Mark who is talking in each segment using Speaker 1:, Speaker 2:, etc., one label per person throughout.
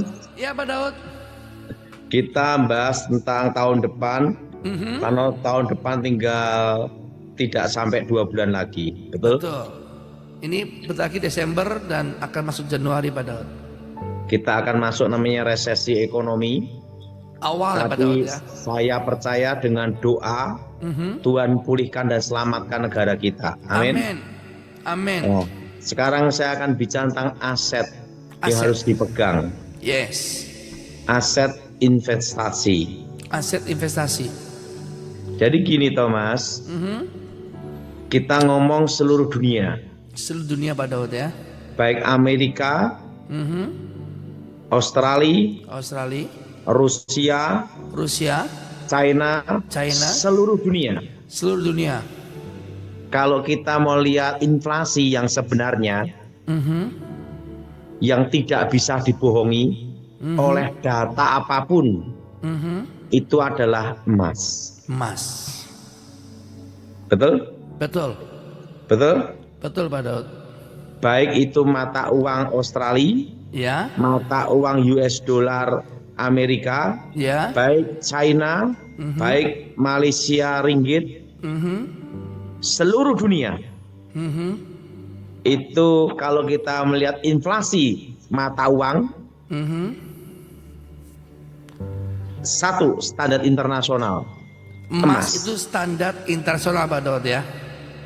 Speaker 1: Thomas.
Speaker 2: Ya Pak Daud.
Speaker 1: Kita bahas tentang tahun depan. Karena tahun depan tinggal tidak sampai 2 bulan lagi, betul?
Speaker 2: Betul. Ini bentar lagi Desember dan akan masuk Januari Pak Daud.
Speaker 1: Kita akan masuk namanya resesi ekonomi.
Speaker 2: Awal ya Pak
Speaker 1: Tapi
Speaker 2: Daud ya.
Speaker 1: saya percaya dengan doa Tuhan pulihkan dan selamatkan negara kita. Amin.
Speaker 2: Amin. Amin.
Speaker 1: Oh, sekarang saya akan bicara tentang aset yang
Speaker 2: Aset.
Speaker 1: harus dipegang.
Speaker 2: Yes.
Speaker 1: Aset investasi.
Speaker 2: Aset investasi.
Speaker 1: Jadi gini Thomas, kita ngomong seluruh dunia,
Speaker 2: Seluruh dunia Pak Daud ya.
Speaker 1: baik Amerika, Australia,
Speaker 2: Australia,
Speaker 1: Rusia,
Speaker 2: Rusia,
Speaker 1: China,
Speaker 2: China,
Speaker 1: seluruh dunia.
Speaker 2: seluruh dunia.
Speaker 1: Kalau kita mau lihat inflasi yang sebenarnya, yang tidak bisa dibohongi oleh data apapun, itu adalah emas.
Speaker 2: Emas.
Speaker 1: Betul?
Speaker 2: Betul.
Speaker 1: Betul?
Speaker 2: Betul Pak Daud.
Speaker 1: Baik itu mata uang Australia,
Speaker 2: Ya.
Speaker 1: mata uang US dollar Amerika,
Speaker 2: Ya.
Speaker 1: baik China, baik Malaysia ringgit, seluruh dunia. Itu kalau kita melihat inflasi mata uang, satu standar internasional,
Speaker 2: Emas
Speaker 1: Emas.
Speaker 2: itu standar internasional Pak Daud ya.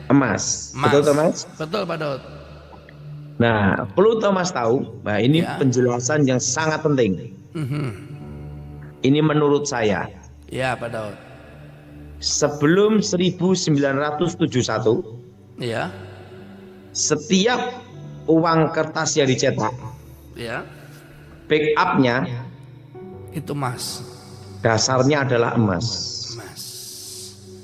Speaker 1: emas.
Speaker 2: Emas.
Speaker 1: Betul Thomas?
Speaker 2: Betul Pak Daud.
Speaker 1: Nah, perlu Thomas tahu, nah ini
Speaker 2: Ya.
Speaker 1: penjelasan yang sangat penting. Ini menurut saya.
Speaker 2: Ya Pak Daud.
Speaker 1: Sebelum 1971,
Speaker 2: Ya.
Speaker 1: setiap uang kertas yang dicetak,
Speaker 2: Ya.
Speaker 1: backupnya
Speaker 2: Itu emas.
Speaker 1: dasarnya adalah emas.
Speaker 2: Emas.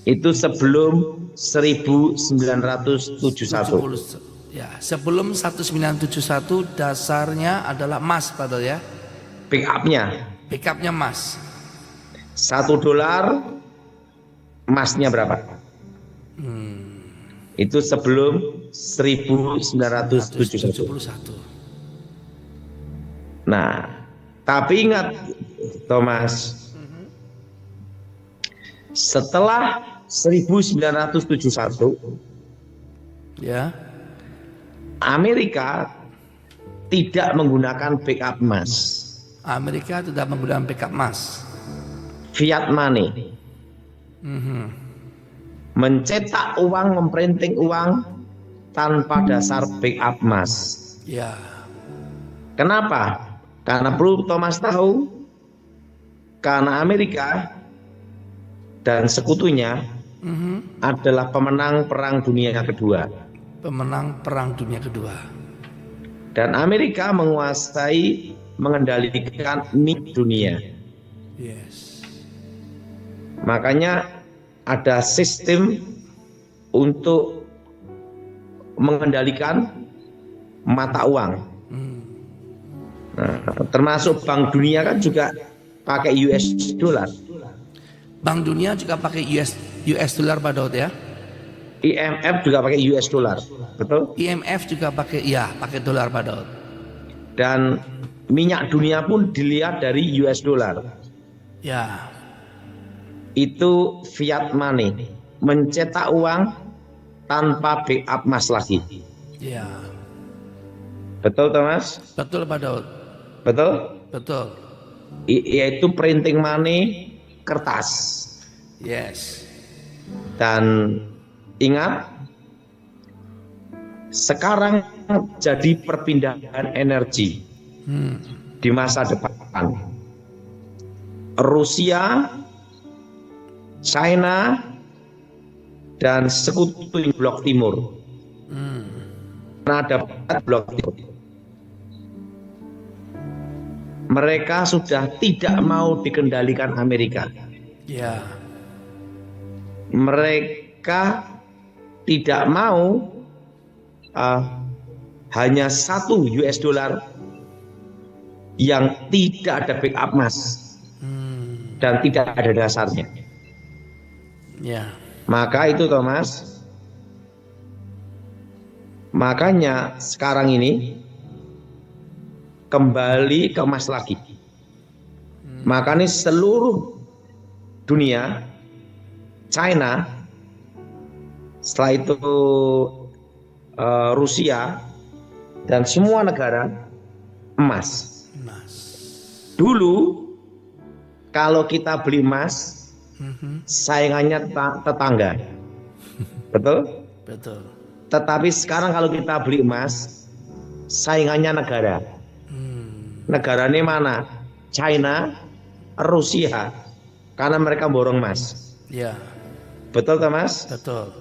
Speaker 1: Itu sebelum 1971.
Speaker 2: 70. Ya, sebelum 1971 dasarnya adalah emas Pak Daud ya.
Speaker 1: Backupnya
Speaker 2: Backupnya emas.
Speaker 1: $1 emasnya berapa? Itu sebelum 1971.
Speaker 2: 71.
Speaker 1: Nah, tapi ingat Thomas, setelah 1971
Speaker 2: Ya.
Speaker 1: Amerika tidak menggunakan backup emas,
Speaker 2: Amerika tidak menggunakan backup emas.
Speaker 1: fiat money, mencetak uang, memprinting uang tanpa dasar backup emas.
Speaker 2: Ya.
Speaker 1: Kenapa? Karena perlu Thomas tahu, karena Amerika dan sekutunya adalah pemenang Perang Dunia Kedua.
Speaker 2: Pemenang Perang Dunia Kedua.
Speaker 1: Dan Amerika menguasai, mengendalikan minyak dunia.
Speaker 2: Yes.
Speaker 1: Makanya ada sistem untuk mengendalikan mata uang. Nah, termasuk Bank Dunia kan juga pakai US dollar.
Speaker 2: Bank Dunia juga pakai US dollar Pak Daud ya.
Speaker 1: IMF juga pakai US dollar, betul?
Speaker 2: IMF juga pakai dolar Pak Daud.
Speaker 1: Dan minyak dunia pun dilihat dari US dollar.
Speaker 2: Ya.
Speaker 1: Itu fiat money, mencetak uang tanpa backup emas lagi.
Speaker 2: Ya.
Speaker 1: Betul Thomas?
Speaker 2: Betul Pak Daud.
Speaker 1: Betul?
Speaker 2: Betul.
Speaker 1: Yaitu printing money kertas.
Speaker 2: Yes.
Speaker 1: Dan ingat, sekarang jadi perpindahan energi di masa depan. Rusia, China, dan sekutu blok timur. Ada blok timur. Mereka sudah tidak mau dikendalikan Amerika.
Speaker 2: Ya.
Speaker 1: Mereka tidak mau hanya satu US dollar yang tidak ada backup emas dan tidak ada dasarnya.
Speaker 2: Ya.
Speaker 1: Maka itu Thomas, makanya sekarang ini kembali ke emas lagi. Makanya seluruh dunia, China, setelah itu Rusia, dan semua negara emas. Dulu kalau kita beli emas, saingannya tetangga, betul?
Speaker 2: Betul.
Speaker 1: Tetapi sekarang kalau kita beli emas, saingannya negara. Negaranya mana? China, Rusia, karena mereka borong emas.
Speaker 2: Ya,
Speaker 1: Betul, Thomas?
Speaker 2: betul.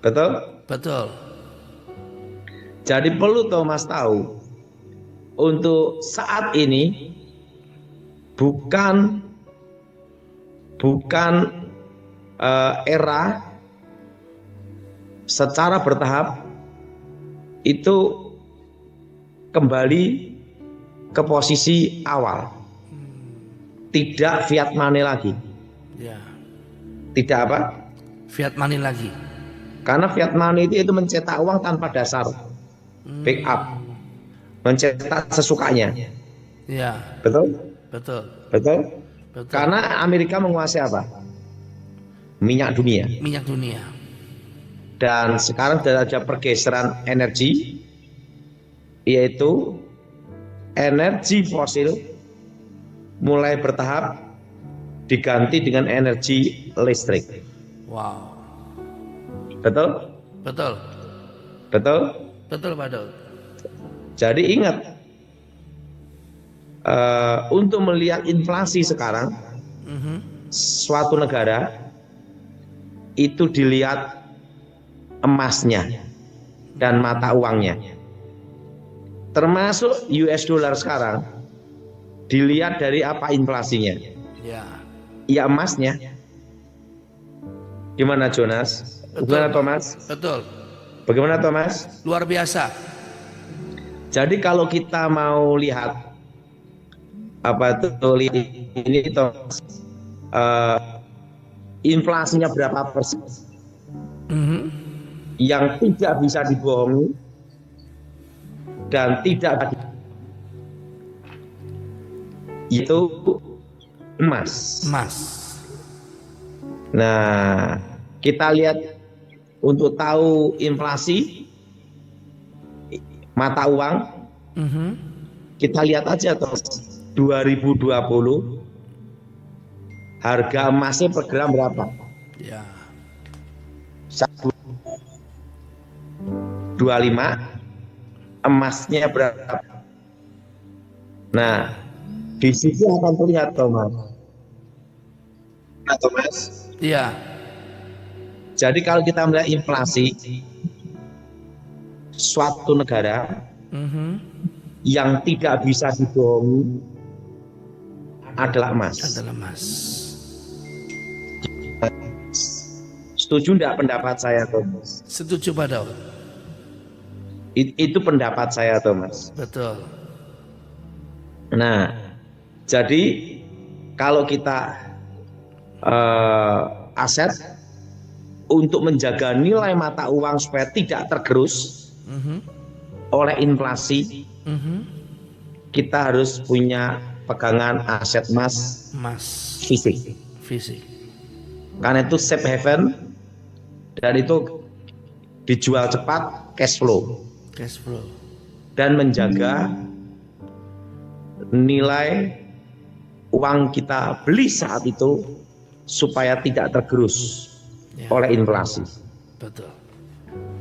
Speaker 1: Betul?
Speaker 2: Betul.
Speaker 1: Jadi perlu Thomas tahu, untuk saat ini bukan era secara bertahap itu kembali ke posisi awal. Tidak fiat money lagi.
Speaker 2: Ya.
Speaker 1: Tidak apa?
Speaker 2: Fiat money lagi.
Speaker 1: Karena fiat money itu mencetak uang tanpa dasar. Backup. Mencetak sesukanya.
Speaker 2: Ya.
Speaker 1: Betul?
Speaker 2: Betul.
Speaker 1: Betul?
Speaker 2: Betul.
Speaker 1: Karena Amerika menguasai apa? Minyak dunia.
Speaker 2: Minyak dunia.
Speaker 1: Dan sekarang sudah ada pergeseran energi, yaitu energi fosil mulai bertahap diganti dengan energi listrik.
Speaker 2: Wow.
Speaker 1: Betul?
Speaker 2: Betul.
Speaker 1: Betul?
Speaker 2: Betul, Pak Daud.
Speaker 1: Jadi ingat, untuk melihat inflasi sekarang, suatu negara itu dilihat emasnya dan mata uangnya. Termasuk US dollar sekarang dilihat dari apa inflasinya.
Speaker 2: Ya.
Speaker 1: Ya emasnya. Gimana Jonas? Bagaimana Thomas?
Speaker 2: Betul.
Speaker 1: Bagaimana Thomas?
Speaker 2: Luar biasa.
Speaker 1: Jadi kalau kita mau lihat apa tuh ini Thomas, inflasinya berapa persen? Yang tidak bisa dibohongi dan tidak itu emas.
Speaker 2: Emas.
Speaker 1: Nah, kita lihat untuk tahu inflasi mata uang, kita lihat aja terus 2020 harga emasnya per gram berapa?
Speaker 2: Ya.
Speaker 1: 1,25, emasnya berapa? Nah, di situ akan terlihat Thomas. Nah, Thomas.
Speaker 2: Iya.
Speaker 1: Jadi kalau kita melihat inflasi suatu negara yang tidak bisa dibohongi adalah emas.
Speaker 2: Adalah emas.
Speaker 1: Setuju enggak pendapat saya, Thomas?
Speaker 2: Setuju, Pak Daud.
Speaker 1: Itu pendapat saya, Thomas.
Speaker 2: Betul.
Speaker 1: Nah, jadi kalau kita aset untuk menjaga nilai mata uang supaya tidak tergerus oleh inflasi, kita harus punya pegangan aset emas fisik. Karena itu safe haven dan itu dijual cepat, cash flow. Dan menjaga nilai uang kita beli saat itu supaya tidak tergerus oleh inflasi.
Speaker 2: Betul.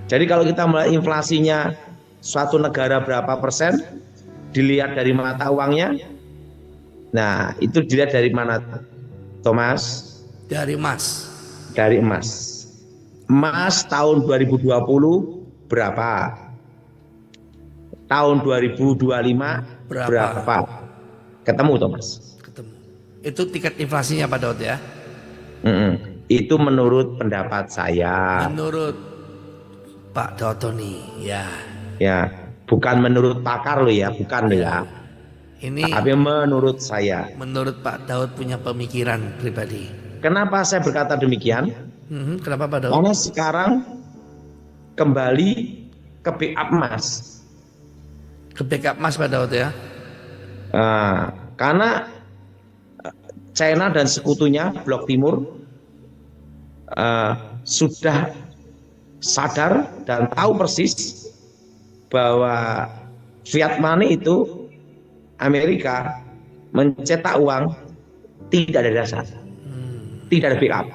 Speaker 1: Jadi kalau kita melihat inflasinya suatu negara berapa persen, dilihat dari mata uangnya. Nah, itu dilihat dari mana, Thomas?
Speaker 2: Dari emas.
Speaker 1: Dari emas. Emas tahun 2020 berapa? Tahun 2025 berapa? Ketemu, Thomas?
Speaker 2: Ketemu. Itu tingkat inflasinya, Pak Daud ya?
Speaker 1: Itu menurut pendapat saya.
Speaker 2: Menurut Pak Daud Tony, ya.
Speaker 1: Ya, bukan menurut pakar lo ya, bukan lo ya.
Speaker 2: Ini
Speaker 1: tapi menurut saya.
Speaker 2: Menurut Pak Daud punya pemikiran pribadi.
Speaker 1: Kenapa saya berkata demikian?
Speaker 2: Kenapa Pak Daud?
Speaker 1: Karena sekarang kembali ke backup emas.
Speaker 2: Ke backup emas Pak Daud ya?
Speaker 1: Karena China dan sekutunya Blok Timur sudah sadar dan tahu persis bahwa fiat money itu Amerika mencetak uang tidak ada dasar, tidak ada backup,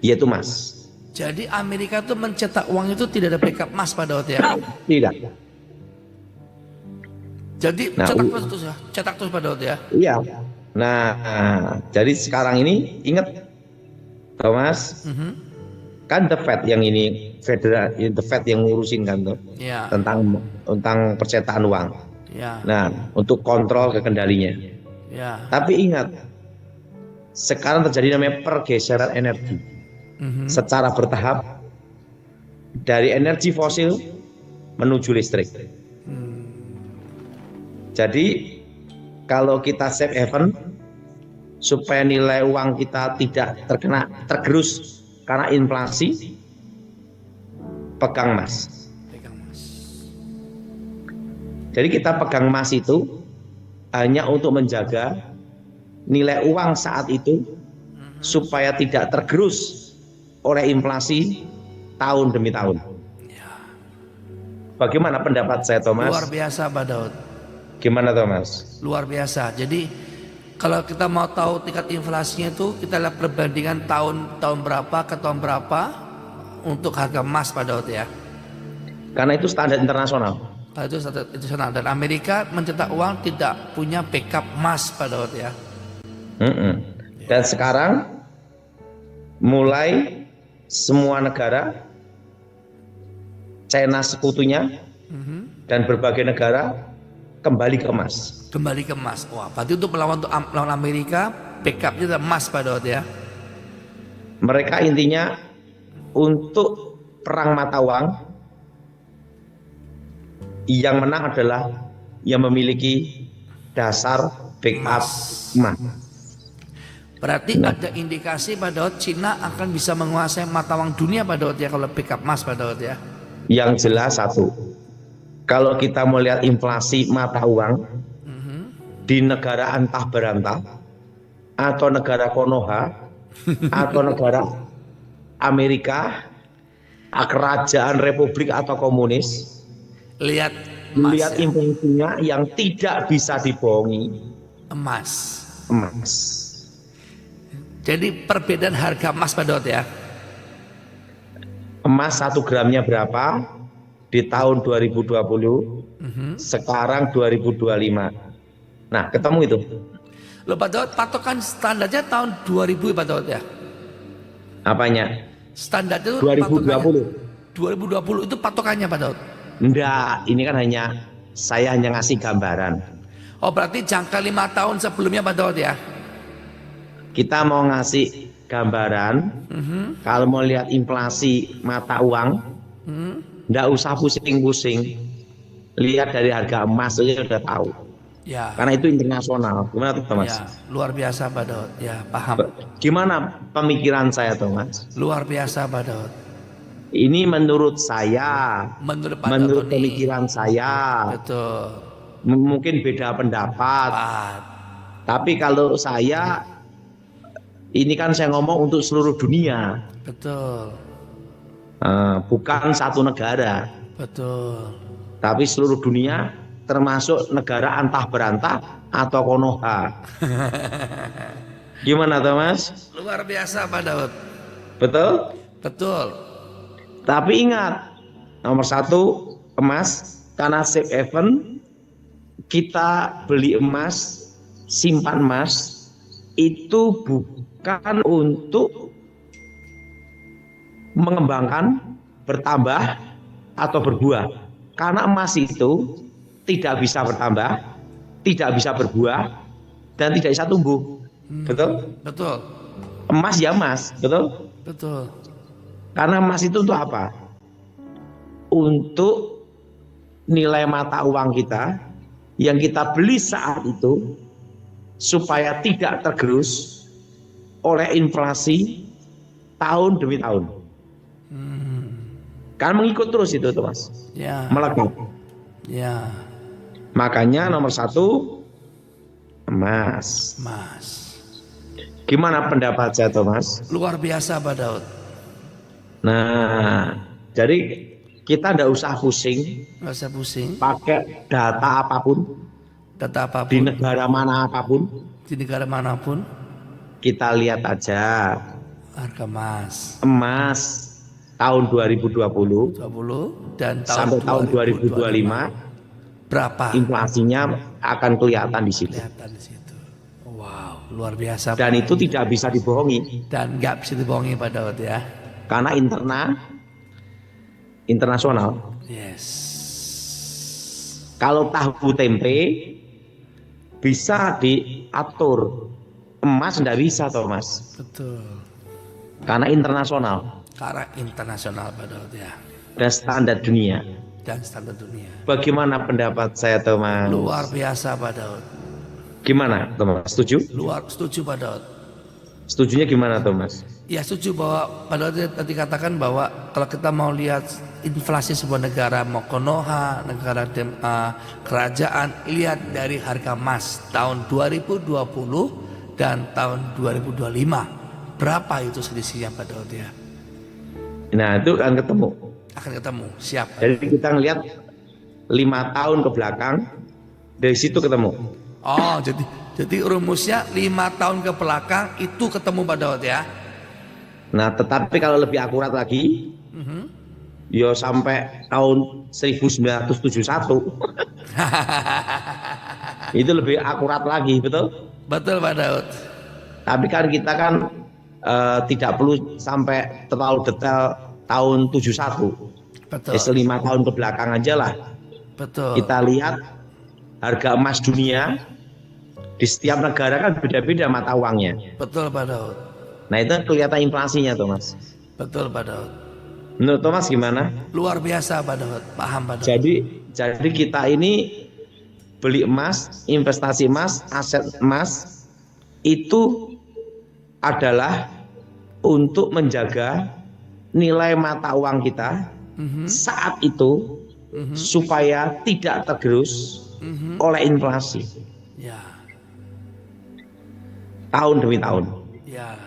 Speaker 1: yaitu emas.
Speaker 2: Jadi Amerika tuh mencetak uang itu tidak ada backup emas Pak Daud ya?
Speaker 1: Tidak.
Speaker 2: Jadi
Speaker 1: Nah,
Speaker 2: cetak terus Pak Daud ya?
Speaker 1: iya. Nah, jadi sekarang ini ingat Thomas, kan the Fed yang ini the Fed yang ngurusin kan tuh,
Speaker 2: Ya.
Speaker 1: tentang percetakan uang.
Speaker 2: Ya.
Speaker 1: Nah, untuk kontrol kendalinya.
Speaker 2: Ya.
Speaker 1: Tapi ingat, sekarang terjadi namanya pergeseran energi secara bertahap dari energi fosil menuju listrik. Jadi kalau kita safe haven supaya nilai uang kita tidak tergerus karena inflasi, pegang emas. Jadi kita pegang emas itu hanya untuk menjaga nilai uang saat itu supaya tidak tergerus oleh inflasi tahun demi tahun. Bagaimana pendapat saya, Thomas?
Speaker 2: Luar biasa Pak Daud.
Speaker 1: Gimana, Thomas?
Speaker 2: Luar biasa. Jadi kalau kita mau tahu tingkat inflasinya itu kita lihat perbandingan tahun berapa ke tahun berapa untuk harga emas Pak Daud ya.
Speaker 1: Karena itu standar internasional.
Speaker 2: Itu sana, dan Amerika mencetak uang tidak punya backup emas Pak Daud ya.
Speaker 1: Dan sekarang mulai semua negara, China sekutunya dan berbagai negara kembali ke emas.
Speaker 2: Kembali ke emas. Wah, berarti untuk melawan Amerika backupnya adalah emas Pak Daud ya.
Speaker 1: Mereka intinya untuk perang mata uang, yang menang adalah yang memiliki dasar backup emas.
Speaker 2: Berarti ada indikasi Pak Daud Cina akan bisa menguasai mata uang dunia Pak Daud ya kalau backup emas Pak Daud ya.
Speaker 1: Yang jelas satu, kalau kita melihat inflasi mata uang di negara antah berantah atau negara Konoha atau negara Amerika, kerajaan republik atau komunis, lihat
Speaker 2: ya.
Speaker 1: inflasinya yang tidak bisa dibohongi,
Speaker 2: emas.
Speaker 1: Jadi
Speaker 2: perbedaan harga emas Pak Daud ya.
Speaker 1: Emas 1 gramnya berapa di tahun 2020, sekarang 2025. Nah, ketemu itu.
Speaker 2: Loh Pak Daud, patokan standarnya tahun 2000 Pak Daud ya?
Speaker 1: Apanya?
Speaker 2: Standarnya itu
Speaker 1: 2020.
Speaker 2: 2020 itu patokannya Pak Daud?
Speaker 1: Enggak, ini kan saya hanya ngasih gambaran.
Speaker 2: Oh, berarti jangka 5 tahun sebelumnya Pak Daud ya?
Speaker 1: Kita mau ngasih gambaran, kalau mau lihat inflasi mata uang, enggak usah pusing-pusing. Lihat dari harga emas aja udah tahu.
Speaker 2: Ya.
Speaker 1: Karena itu internasional. Gimana tuh, Thomas?
Speaker 2: Ya, luar biasa Pak Daud. Ya, paham.
Speaker 1: Gimana pemikiran saya, Thomas?
Speaker 2: Luar biasa Pak Daud.
Speaker 1: Ini menurut saya, menurut pemikiran saya.
Speaker 2: Betul.
Speaker 1: Mungkin beda pendapat. Tapi kalau saya, ini kan saya ngomong untuk seluruh dunia.
Speaker 2: Betul.
Speaker 1: Bukan satu negara.
Speaker 2: Betul.
Speaker 1: Tapi seluruh dunia, termasuk negara antah berantah atau Konoha. Gimana, Thomas?
Speaker 2: Luar biasa Pak Daud.
Speaker 1: Betul?
Speaker 2: Betul.
Speaker 1: Tapi ingat, nomor 1 emas, karena safe haven, kita beli emas, simpan emas, itu bukan untuk mengembangkan, bertambah, atau berbuah. Karena emas itu tidak bisa bertambah, tidak bisa berbuah, dan tidak bisa tumbuh. Betul?
Speaker 2: Betul.
Speaker 1: Emas ya emas, betul?
Speaker 2: Betul.
Speaker 1: Karena emas itu untuk apa? Untuk nilai mata uang kita yang kita beli saat itu supaya tidak tergerus oleh inflasi tahun demi tahun. Kan mengikut terus itu, Mas.
Speaker 2: Ya.
Speaker 1: Melekat.
Speaker 2: Ya.
Speaker 1: Makanya nomor 1, emas.
Speaker 2: Emas.
Speaker 1: Gimana pendapat saya, Thomas?
Speaker 2: Luar biasa Pak Daud.
Speaker 1: Nah, jadi kita nggak usah pusing
Speaker 2: Nggak usah pusing.
Speaker 1: pakai data apapun
Speaker 2: Data
Speaker 1: di
Speaker 2: apapun
Speaker 1: negara mana apapun.
Speaker 2: di negara manapun,
Speaker 1: Kita lihat aja
Speaker 2: harga emas
Speaker 1: emas tahun 2020
Speaker 2: 20 dan
Speaker 1: sampai tahun 2025
Speaker 2: berapa?
Speaker 1: inflasinya akan kelihatan di situ.
Speaker 2: Kelihatan di situ. Wow, luar biasa.
Speaker 1: Dan itu tidak bisa dibohongi
Speaker 2: Dan nggak bisa dibohongi Pak Daud ya.
Speaker 1: karena internasional.
Speaker 2: Yes.
Speaker 1: Kalau tahu tempe bisa diatur, emas tidak bisa, Thomas,
Speaker 2: Betul.
Speaker 1: karena internasional
Speaker 2: Karena internasional Pak Daud ya.
Speaker 1: dan standar dunia.
Speaker 2: Dan standar dunia.
Speaker 1: Bagaimana pendapat saya, Thomas?
Speaker 2: Luar biasa Pak Daud.
Speaker 1: Gimana, Thomas? Setuju?
Speaker 2: Setuju Pak Daud.
Speaker 1: Setujunya gimana, Thomas?
Speaker 2: Ya setuju bahwa Pak Daud tadi katakan bahwa kalau kita mau lihat inflasi sebuah negara, mau Konoha, negara kerajaan, lihat dari harga emas tahun 2020 dan tahun 2025. Berapa itu selisihnya Pak Daud ya?
Speaker 1: Nah, itu akan ketemu.
Speaker 2: Akan ketemu, siap.
Speaker 1: Jadi kita ngelihat 5 tahun ke belakang, dari situ ketemu.
Speaker 2: Oh, jadi rumusnya 5 tahun ke belakang itu ketemu Pak Daud ya.
Speaker 1: Nah, tetapi kalau lebih akurat lagi, yo sampai tahun 1971, itu lebih akurat lagi, betul?
Speaker 2: Betul Pak Daud.
Speaker 1: Tapi kan kita kan tidak perlu sampai terlalu detail tahun 71.
Speaker 2: Betul.
Speaker 1: 5 tahun ke belakang aja lah.
Speaker 2: Betul.
Speaker 1: Kita lihat harga emas dunia di setiap negara kan beda-beda mata uangnya.
Speaker 2: Betul Pak Daud.
Speaker 1: Nah, itu kelihatan inflasinya, Thomas.
Speaker 2: Betul Pak Daud.
Speaker 1: Menurut Thomas gimana?
Speaker 2: Luar biasa Pak Daud. Paham Pak Daud.
Speaker 1: Jadi kita ini beli emas, investasi emas, aset emas itu adalah untuk menjaga nilai mata uang kita saat itu supaya tidak tergerus oleh inflasi
Speaker 2: Ya.
Speaker 1: tahun demi tahun.
Speaker 2: Ya.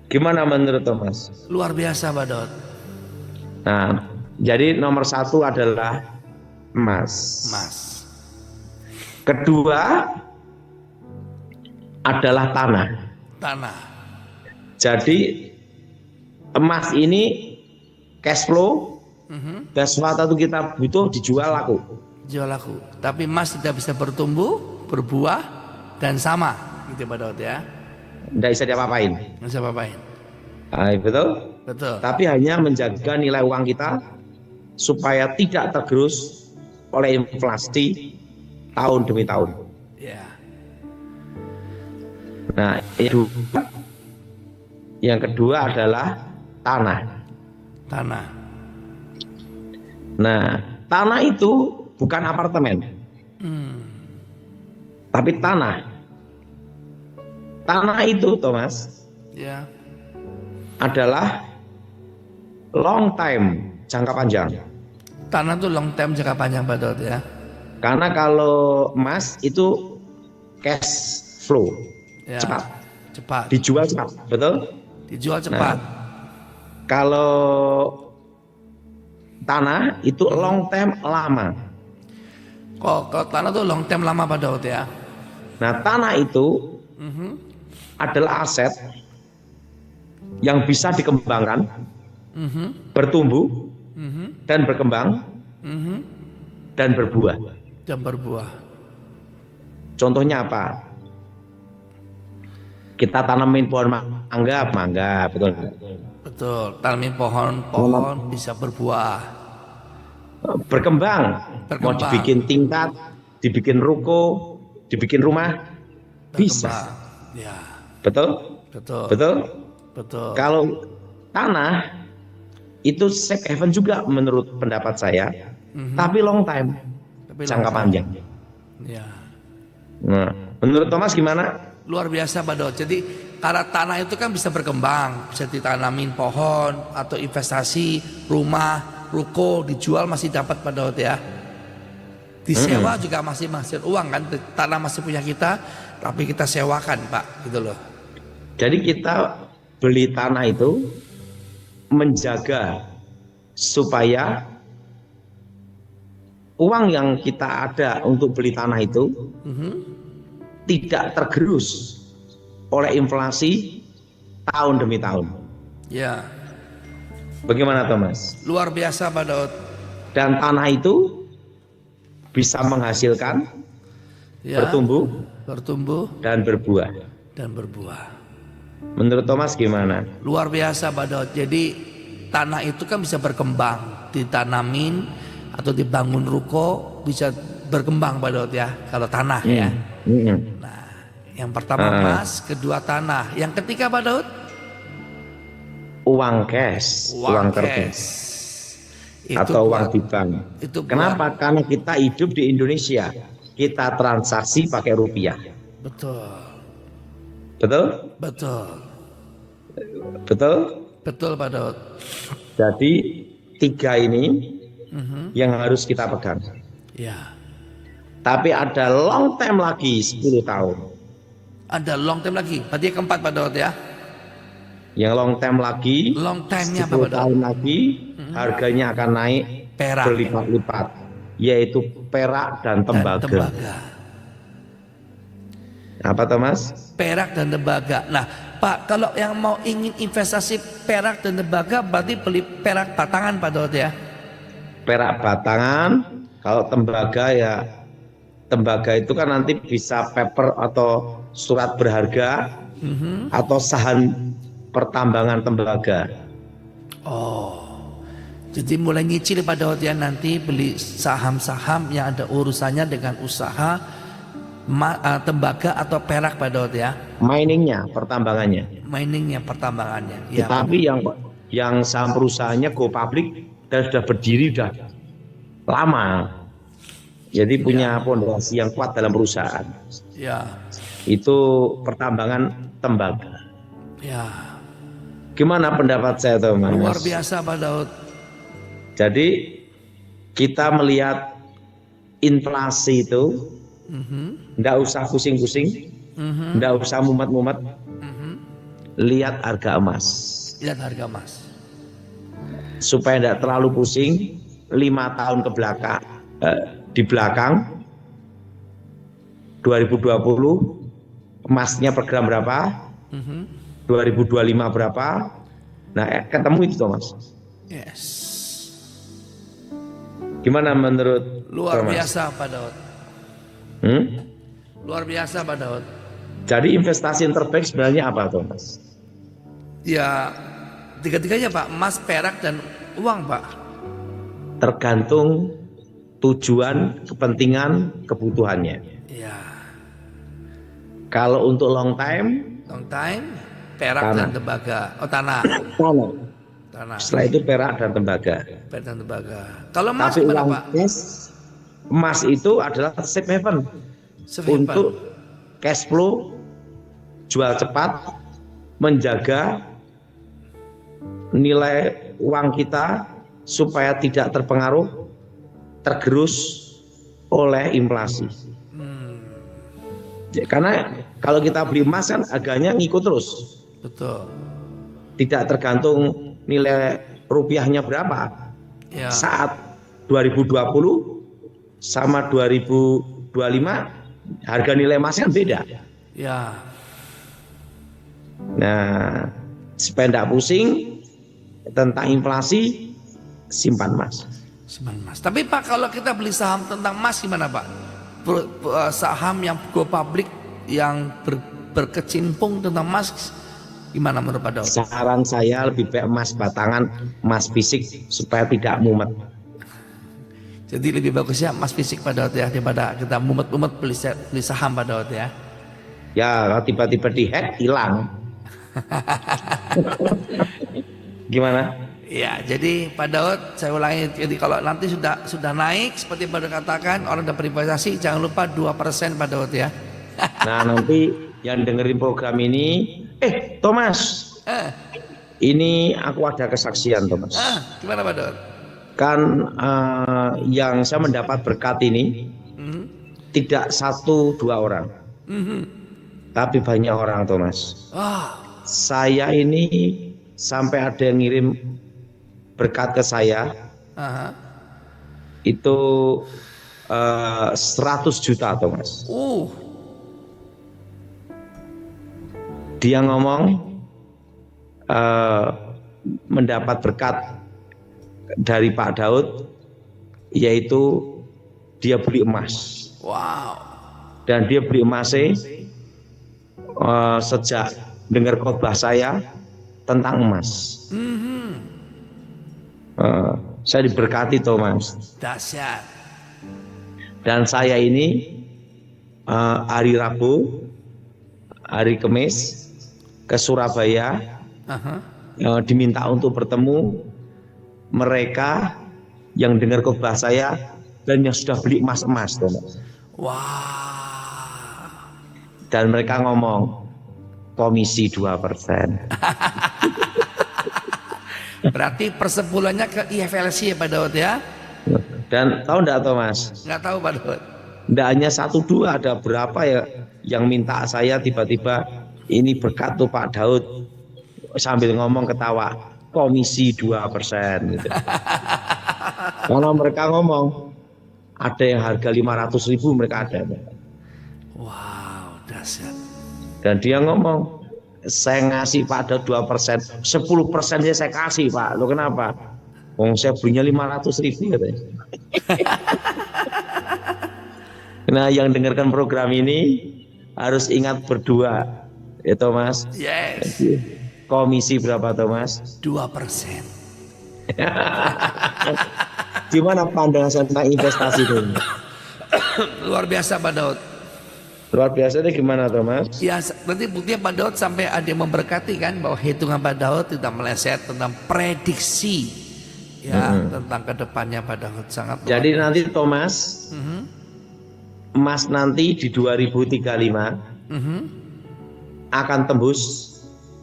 Speaker 1: Gimana menurut Thomas?
Speaker 2: Luar biasa Pak Daud.
Speaker 1: Nah, jadi nomor 1 adalah emas.
Speaker 2: Emas.
Speaker 1: Kedua adalah tanah.
Speaker 2: Tanah.
Speaker 1: Jadi emas ini cash flow dan sesuatu kita butuh dijual laku.
Speaker 2: Jual laku. Tapi emas tidak bisa bertumbuh, berbuah dan sama. Gitu Pak Daud ya.
Speaker 1: Tidak bisa diapa-apain.
Speaker 2: Nggak bisa apa-apain.
Speaker 1: Betul?
Speaker 2: Betul.
Speaker 1: Tapi hanya menjaga nilai uang kita supaya tidak tergerus oleh inflasi tahun demi tahun.
Speaker 2: Ya.
Speaker 1: Nah, yang kedua adalah tanah.
Speaker 2: Tanah.
Speaker 1: Nah, tanah itu bukan apartemen, tapi tanah. Tanah itu, Thomas,
Speaker 2: Ya.
Speaker 1: adalah long time, jangka panjang.
Speaker 2: Tanah tuh long term, jangka panjang Pak Daud ya.
Speaker 1: Karena kalau emas itu cash flow,
Speaker 2: Ya.
Speaker 1: cepat,
Speaker 2: Cepat.
Speaker 1: dijual cepat, betul?
Speaker 2: Dijual cepat.
Speaker 1: Kalau tanah itu long term, lama.
Speaker 2: Kalau tanah tuh long term lama Pak Daud ya.
Speaker 1: Nah, tanah itu adalah aset yang bisa dikembangkan, bertumbuh, dan berkembang, dan berbuah.
Speaker 2: Dan berbuah.
Speaker 1: Contohnya apa? Kita tanamin pohon mangga, betul?
Speaker 2: Betul. Tanamin pohon bisa berbuah.
Speaker 1: Berkembang. Mau
Speaker 2: Berkembang.
Speaker 1: dibikin tingkat, dibikin ruko, dibikin rumah, bisa.
Speaker 2: Berkembang. Ya.
Speaker 1: Betul?
Speaker 2: Betul.
Speaker 1: Betul?
Speaker 2: Betul.
Speaker 1: Kalau tanah itu safe haven juga menurut pendapat saya, tapi long time,
Speaker 2: Tapi
Speaker 1: jangka
Speaker 2: long term.
Speaker 1: panjang.
Speaker 2: Ya.
Speaker 1: Nah, menurut Thomas gimana?
Speaker 2: Luar biasa Pak Daud. Jadi karena tanah itu kan bisa berkembang, bisa ditanamin pohon atau investasi, rumah, ruko dijual masih dapat Pak Daud ya. Disewa juga masih menghasilkan uang kan, tanah masih punya kita, tapi kita sewakan Pak, gitu loh.
Speaker 1: Jadi kita beli tanah itu menjaga supaya uang yang kita ada untuk beli tanah itu tidak tergerus oleh inflasi tahun demi tahun.
Speaker 2: Ya,
Speaker 1: Bagaimana Thomas?
Speaker 2: luar biasa Pak Daud.
Speaker 1: Dan tanah itu bisa menghasilkan,
Speaker 2: Ya,
Speaker 1: bertumbuh dan berbuah.
Speaker 2: dan berbuah.
Speaker 1: Menurut Thomas gimana?
Speaker 2: Luar biasa Pak Daud. Jadi tanah itu kan bisa berkembang, ditanamin atau dibangun ruko, bisa berkembang Pak Daud ya, kalau tanah ya. Nah, yang pertama emas, kedua tanah. Yang ketiga Pak Daud?
Speaker 1: Uang cash, uang kertas, atau uang di bank. Kenapa? Karena kita hidup di Indonesia, kita transaksi pakai rupiah.
Speaker 2: Betul.
Speaker 1: Betul?
Speaker 2: Betul.
Speaker 1: Betul?
Speaker 2: Betul Pak Daud.
Speaker 1: Jadi 3 ini yang harus kita pegang.
Speaker 2: Ya.
Speaker 1: Tapi ada long term lagi 10 tahun.
Speaker 2: Ada long term lagi. Berarti yang keempat Pak Daud ya.
Speaker 1: Yang long term lagi,
Speaker 2: Long term-nya
Speaker 1: 10
Speaker 2: apa Pak Daud?
Speaker 1: tahun lagi harganya akan naik
Speaker 2: Perak.
Speaker 1: berlipat-lipat, yaitu perak dan tembaga. Apa Thomas?
Speaker 2: Perak dan tembaga. Nah Pak, kalau yang mau ingin investasi perak dan tembaga, berarti beli perak batangan Pak Daud ya.
Speaker 1: Perak batangan. Kalau tembaga ya, tembaga itu kan nanti bisa paper atau surat berharga atau saham pertambangan tembaga.
Speaker 2: Oh, jadi mulai nyicil Pak Daud ya, nanti beli saham-saham yang ada urusannya dengan usaha tembaga atau perak Pak Daud ya.
Speaker 1: Miningnya, pertambangannya.
Speaker 2: Miningnya, pertambangannya. Ya,
Speaker 1: tetapi yang saham perusahaannya go public dan sudah berdiri sudah lama. Jadi punya fondasi yang kuat dalam perusahaan.
Speaker 2: Ya.
Speaker 1: Itu pertambangan tembaga.
Speaker 2: Ya.
Speaker 1: Gimana pendapat saya Thomas?
Speaker 2: Luar biasa Pak Daud.
Speaker 1: Jadi kita melihat inflasi itu tidak usah pusing-pusing, tidak usah mumet-mumet. Lihat harga emas.
Speaker 2: Lihat harga emas.
Speaker 1: Supaya tidak terlalu pusing, 5 tahun ke belakang, di belakang 2020 emasnya per gram berapa? 2025 berapa? Nah, ketemu itu Thomas.
Speaker 2: Yes.
Speaker 1: Gimana menurut
Speaker 2: Luar
Speaker 1: Thomas?
Speaker 2: biasa Pak Daud. Luar biasa Pak Daud.
Speaker 1: Jadi investasi yang terbaik sebenarnya apa Thomas?
Speaker 2: Ya, tiga-tiganya Pak, emas, perak dan uang Pak.
Speaker 1: Tergantung tujuan, kepentingan, kebutuhannya.
Speaker 2: Ya.
Speaker 1: Kalau untuk long time,
Speaker 2: perak
Speaker 1: tanah.
Speaker 2: dan tembaga. Oh, tanah. Tanah.
Speaker 1: Setelah itu perak dan tembaga.
Speaker 2: Perak dan tembaga. Kalau emas
Speaker 1: Tapi
Speaker 2: gimana
Speaker 1: uang
Speaker 2: Pak?
Speaker 1: cash, emas itu adalah safe haven untuk cash flow, jual cepat, menjaga nilai uang kita supaya tidak tergerus oleh inflasi. Karena kalau kita beli emas kan harganya ngikut terus.
Speaker 2: Betul.
Speaker 1: Tidak tergantung nilai rupiahnya berapa.
Speaker 2: Ya.
Speaker 1: Saat 2020 sama 2025 harga nilai emasnya kan beda.
Speaker 2: Ya.
Speaker 1: Nah, supaya tidak pusing tentang inflasi, simpan emas.
Speaker 2: Simpan emas. Tapi Pak, kalau kita beli saham tentang emas gimana Pak? Saham yang go public yang berkecimpung tentang emas gimana menurut Pak Daud?
Speaker 1: Saran saya lebih baik emas batangan, emas fisik supaya tidak mumet.
Speaker 2: Jadi lebih bagusnya emas fisik Pak Daud ya, daripada kita mumet-mumet beli saham Pak Daud ya.
Speaker 1: Ya, kalau tiba-tiba dihack hilang. Gimana?
Speaker 2: Ya, jadi Pak Daud saya ulangi, jadi kalau nanti sudah naik seperti Pak Daud katakan, orang udah berinvestasi, jangan lupa 2% Pak Daud ya.
Speaker 1: Nah, nanti yang dengerin program ini, Thomas, ini aku ada kesaksian Thomas.
Speaker 2: Gimana Pak Daud?
Speaker 1: Kan yang saya mendapat berkat ini Tidak 1-2 orang, tapi banyak orang, Thomas.
Speaker 2: Ah,
Speaker 1: Saya ini sampai ada yang ngirim berkat ke saya
Speaker 2: aha.
Speaker 1: itu 100 juta, Thomas. Dia ngomong mendapat berkat dari Pak Daud, yaitu dia beli emas.
Speaker 2: Wow.
Speaker 1: Dan dia beli emasnya sejak dengar khotbah saya tentang emas. Saya diberkati, Thomas.
Speaker 2: Dahsyat.
Speaker 1: Dan saya ini hari Rabu, hari Kamis ke Surabaya,
Speaker 2: Aha.
Speaker 1: diminta untuk bertemu mereka yang dengar khotbah saya dan yang sudah beli emas-emas, Thomas.
Speaker 2: Wah.
Speaker 1: Dan mereka ngomong komisi 2%.
Speaker 2: Berarti persepuluhannya ke IFLC ya Pak Daud ya?
Speaker 1: Dan tahu enggak, Thomas?
Speaker 2: Nggak tahu Pak Daud.
Speaker 1: Enggak hanya 1-2, ada berapa ya yang minta saya tiba-tiba ini berkat tuh Pak Daud, sambil ngomong ketawa komisi 2% gitu. Kalau mereka ngomong ada yang harga 500.000 mereka ada.
Speaker 2: Wow, dahsyat.
Speaker 1: Dan dia ngomong saya ngasih Pak Daud 2%, 10% saya kasih Pak. Lo kenapa? Wong saya belinya 500.000 katanya. Nah, yang dengarkan program ini harus ingat berdua, ya Thomas.
Speaker 2: Yes.
Speaker 1: Komisi berapa, Thomas?
Speaker 2: 2%.
Speaker 1: Gimana pandangan saya tentang investasi itu?
Speaker 2: Luar biasa Pak Daud.
Speaker 1: Luar biasa itu gimana, Thomas?
Speaker 2: Ya, berarti buktinya Pak Daud sampai ada yang memberkati kan bahwa hitungan Pak Daud tidak meleset tentang prediksi ya tentang kedepannya Pak Daud sangat.
Speaker 1: Jadi nanti Thomas, emas nanti di 2035 akan tembus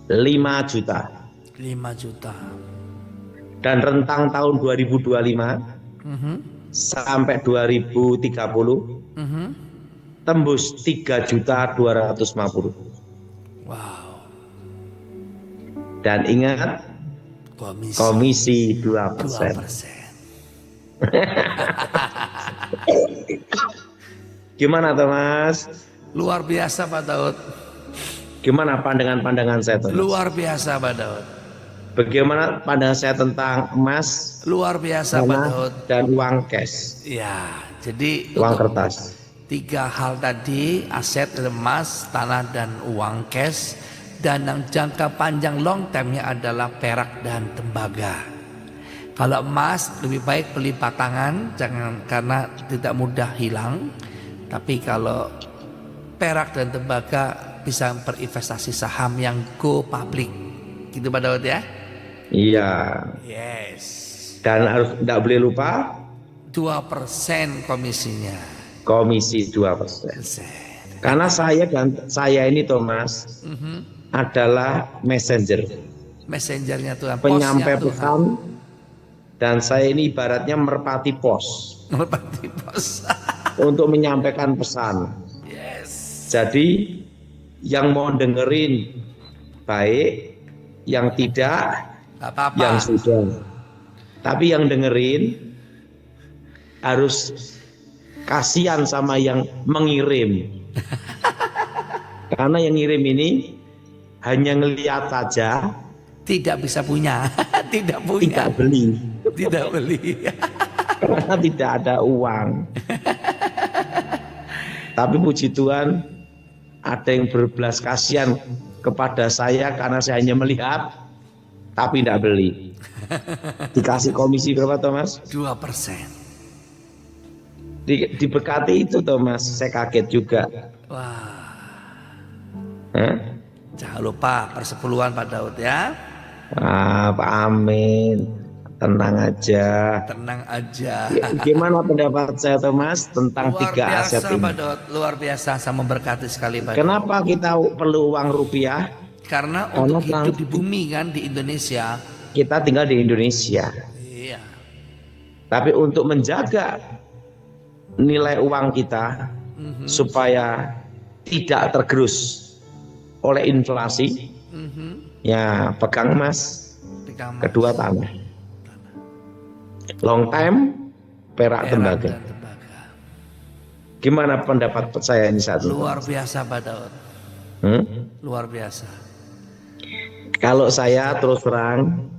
Speaker 1: 5 juta.
Speaker 2: 5 juta.
Speaker 1: Dan rentang tahun 2025 sampai 2030 tembus 3.250.000.
Speaker 2: Wow.
Speaker 1: Dan ingat komisi 2%.
Speaker 2: 2%.
Speaker 1: Gimana, Thomas?
Speaker 2: Luar biasa Pak Daud.
Speaker 1: Gimana pandangan saya, Thomas?
Speaker 2: Luar biasa Pak Daud.
Speaker 1: Bagaimana pandangan saya tentang emas,
Speaker 2: Luar biasa Pak Daud.
Speaker 1: dan uang cash,
Speaker 2: Ya, jadi
Speaker 1: uang
Speaker 2: untuk
Speaker 1: kertas?
Speaker 2: 3 hal tadi, aset emas, tanah dan uang cash, dan yang jangka panjang long termnya adalah perak dan tembaga. Kalau emas lebih baik beli batangan, jangan, karena tidak mudah hilang. Tapi kalau perak dan tembaga bisa berinvestasi saham yang go public, gitu Pak Daud ya?
Speaker 1: Iya.
Speaker 2: Yes.
Speaker 1: Dan harus tidak boleh lupa
Speaker 2: 2% komisinya.
Speaker 1: komisi 2%. Karena saya ini, Thomas, adalah messenger,
Speaker 2: Messengernya Tuhan,
Speaker 1: penyampai
Speaker 2: posnya Tuhan.
Speaker 1: pesan, dan saya ini ibaratnya merpati pos
Speaker 2: Merpati pos.
Speaker 1: untuk menyampaikan pesan.
Speaker 2: Yes.
Speaker 1: Jadi yang mau dengerin baik, yang tidak,
Speaker 2: Gak apa-apa.
Speaker 1: yang sudah. Tapi yang dengerin harus kasihan sama yang mengirim. Karena yang ngirim ini hanya ngelihat saja,
Speaker 2: Tidak bisa punya. Tidak punya.
Speaker 1: tidak beli.
Speaker 2: Tidak beli.
Speaker 1: Karena tidak ada uang. Tapi puji Tuhan, ada yang berbelas kasihan kepada saya karena saya hanya melihat tapi tidak beli. Dikasih komisi berapa, Thomas?
Speaker 2: 2%.
Speaker 1: Diberkati itu, Thomas. Saya kaget juga.
Speaker 2: Wah.
Speaker 1: Hah?
Speaker 2: Jangan lupa persepuluhan Pak Daud ya.
Speaker 1: Pak Amin, tenang aja.
Speaker 2: Tenang aja.
Speaker 1: Gimana pendapat saya, Thomas, tentang
Speaker 2: Luar
Speaker 1: 3 aset
Speaker 2: biasa
Speaker 1: ini?
Speaker 2: Pak Daud. Luar biasa, sama memberkati sekali Pak Daud.
Speaker 1: Kenapa kita perlu uang rupiah?
Speaker 2: Karena
Speaker 1: Karena
Speaker 2: untuk hidup di bumi kan, di Indonesia.
Speaker 1: Kita tinggal di Indonesia.
Speaker 2: Iya.
Speaker 1: Tapi untuk menjaga nilai uang kita supaya tidak tergerus oleh inflasi, ya pegang emas, kedua tanah. Long time, perak tembaga. Gimana pendapat saya ini saat ini?
Speaker 2: Luar biasa Pak Daud. Luar biasa.
Speaker 1: Kalau saya terus terang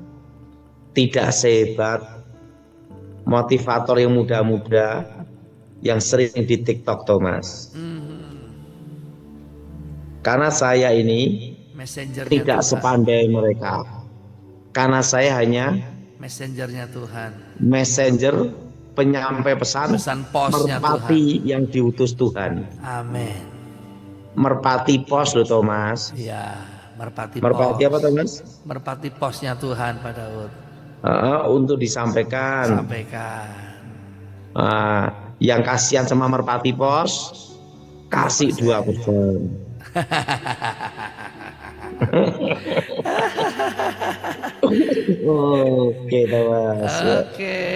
Speaker 1: tidak sehebat motivator yang muda-muda yang sering di TikTok, Thomas. Karena saya ini
Speaker 2: Messengernya
Speaker 1: tidak
Speaker 2: Tuhan.
Speaker 1: sepandai mereka. Karena saya hanya
Speaker 2: Messengernya Tuhan.
Speaker 1: messenger, penyampai pesan
Speaker 2: Posnya
Speaker 1: merpati yang diutus Tuhan.
Speaker 2: Amin.
Speaker 1: Merpati pos loh, Thomas.
Speaker 2: Ya, merpati
Speaker 1: Merpati
Speaker 2: pos.
Speaker 1: apa, Thomas?
Speaker 2: Merpati posnya Tuhan Pak Daud.
Speaker 1: Untuk disampaikan.
Speaker 2: Sampaikan.
Speaker 1: Yang kasihan sama merpati pos, kasih 2%. Oke, Thomas.
Speaker 2: Oke.